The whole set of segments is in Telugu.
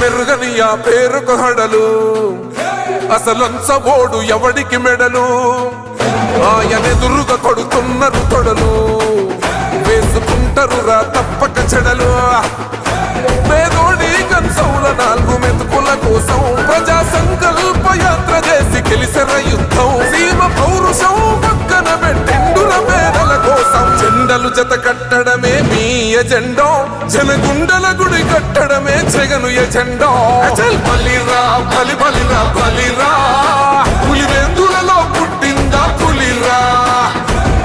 భయమెరుగని ఆ పేరుకు హడలు అసలంచబోడు ఎవడికి మెడలు ఆయనెదురుగా కొడుతున్నారు తొడలు వేసుకుంటారు రా తప్పక చెడలు పేదోడి కంచౌల 4 మెతుకుల కోసం ప్రజా సంకల్ప యాత్ర చేసి గెలిసెర యుద్ధం సీమ పౌరుషం పక్కన పెట్టిండుర పేదల కోసం జెండలు జత కట్టడమే మీ ఎజెండా జనగుండల గుడి కట్టడమే జగను ఎజెండా బలిరా బలి బలిరా బలిరా పులివెందులలో పుట్టిందా పులిరా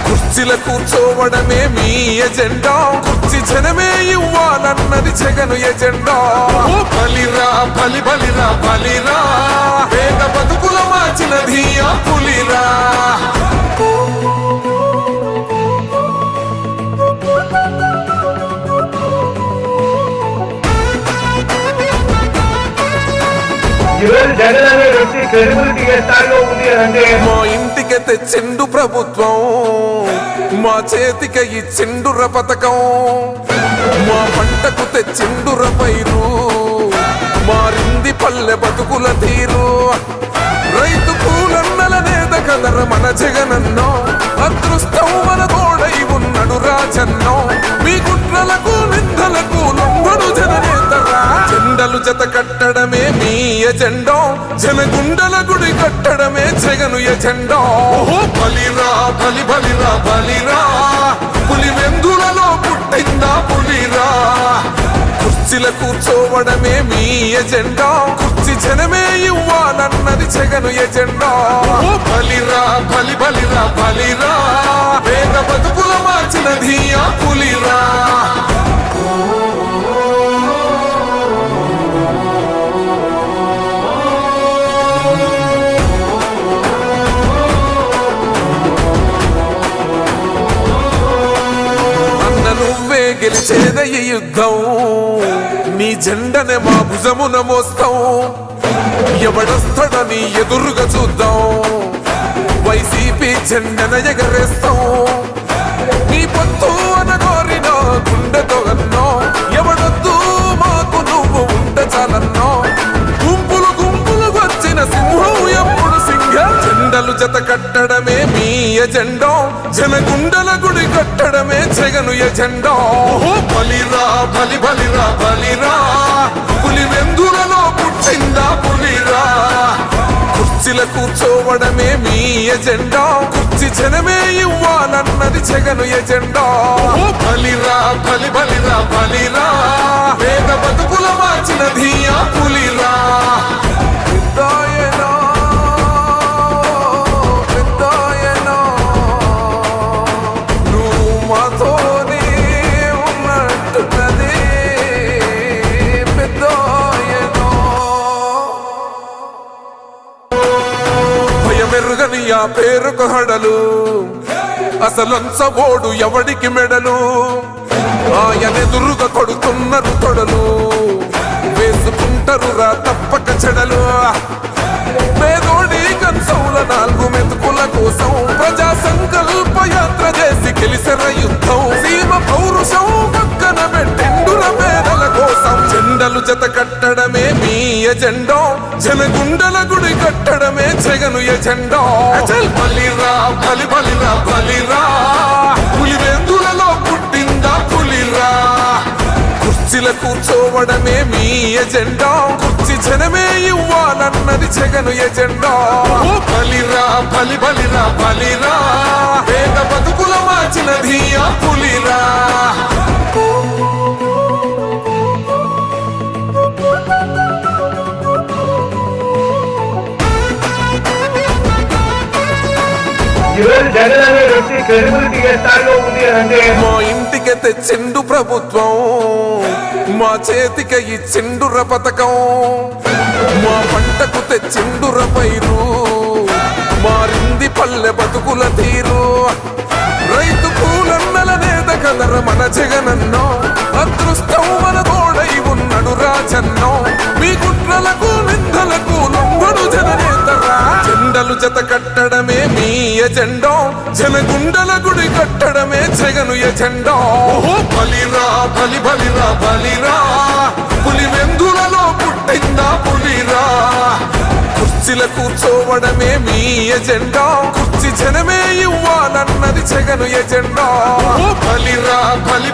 కుర్చీల కూర్చోవడమే మీ ఎజెండా కుర్చీ జనమే ఇవ్వాలన్నది జగను ఎజెండా బలిరా బలి బలిరా బలిరా పేద బతుకుల మార్చినది ఆ పులిరా మా ఇంటికి తెచ్చిండు ప్రభుత్వం మా చేతికి ఇచ్చిండుర పథకం మా పంటకు తెచ్చిండుర పైరు మారింది పల్లె బతుకుల తీరు రైతు కూలన్నల నేత కదర మన జగనన్నో అదృష్టం మన తోడై ఉన్నాడు రాజన్నో మీ కుట్రలకు నిందలకు లొంగడు జననేతరా జెండలు జత కట్టడమే మీ ఎజెండా జనగుండల గుడి కట్టడమే జగను ఎజెండా బలిరా బలి బలిరా బలిరా పులివెందులలో పుట్టిందా పులిరా కుర్చీల కూర్చోవడమే మీ ఎజెండా కుర్చీ జనమే ఇవ్వాలన్నది జగను ఎజెండా బలిరా బలి బలిరా బలిరా పేద బతుకుల మార్చినది ఆ పులిరా నువ్వే గెలిచేద ఈ యుద్ధం నీ జెండనే మా భుజమున మోస్తాం ఎవడొస్తాడని ఎదురుగా చూద్దాం వైసీపీ జెండన ఎగరేస్తాం నీ పొత్తు అనగోరిన గుండెతో అన్నో ఎవడొద్దు మాకు నువ్వు ఉంటే చాలన్నో గుంపులు గుంపులు వచ్చిన సింహం ఎప్పుడు సింహం జెండలు జత కట్టడమే మీ ఎజెండా జనగుండల గుడి కట్టడమే జగను ఎజెండా బలిరా బలి బలిరా బలిరా పులివెందులలో పుట్టిందా పులిరా కుర్చీల కూర్చోవడమే మీ ఎజెండా కుర్చీ జనమే ఇవ్వాలన్నది జగను ఎజెండా బలిరా బలి బలిరా బలిరా పేద బతుకుల మార్చినది ఆ పులిరా భయమెరుగని ఆ పేరుకు హడలు అసలంచబోడు ఎవడికి మెడలు ఆయనెదురుగా కొడుతున్నారు తొడలు వేసుకుంటారు రా తప్పక చెడలు పేదోడి కంచౌల 4 మెతుకుల కోసం ప్రజా సంకల్ప యాత్ర చేసి గెలిసెర యుద్ధం సీమ పౌరుషం పక్కన పెట్టిండుర పేదల కోసం జెండలు జత కట్టడమే మీ ఎజెండా జనగుండల గుడి కట్టడమే జగను ఎజెండా బలిరా బలి బలిరా బలిరా పులివెందులలో పుట్టిందా పులిరా కుర్చీల కూర్చోవడమే మీ ఎజెండా కుర్చీ జనమే ఇవ్వాలన్నది జగను ఎజెండా బలిరా బలి బలిరా బలిరా పేద బతుకుల మార్చినది ఆ పులిరా మా ఇంటికి తెచ్చిండు ప్రభుత్వం మా చేతికి ఇచ్చిండుర పథకం మా పంటకు తెచ్చిండుర పైరు మారింది పల్లె బతుకుల తీరు రైతు కూలన్నల నేత కదర మన జగనన్నో అదృష్టం మన తోడై ఉన్నాడు రాజన్నో మీ కుట్రలకు నిందలకు లొంగడు జననేతరా జెండలు జత కట్టడమే మీ ఎజెండా జనగుండల గుడి కట్టడమే జగను ఎజెండా బలిరా బలి బలిరా బలిరా పులివెందులలో పుట్టి కుర్చీల కూర్చోవడమే మీ ఎజెండా కుర్చీ జనమే ఇవ్వాలన్నది జగను ఎజెండా బలిరా బలి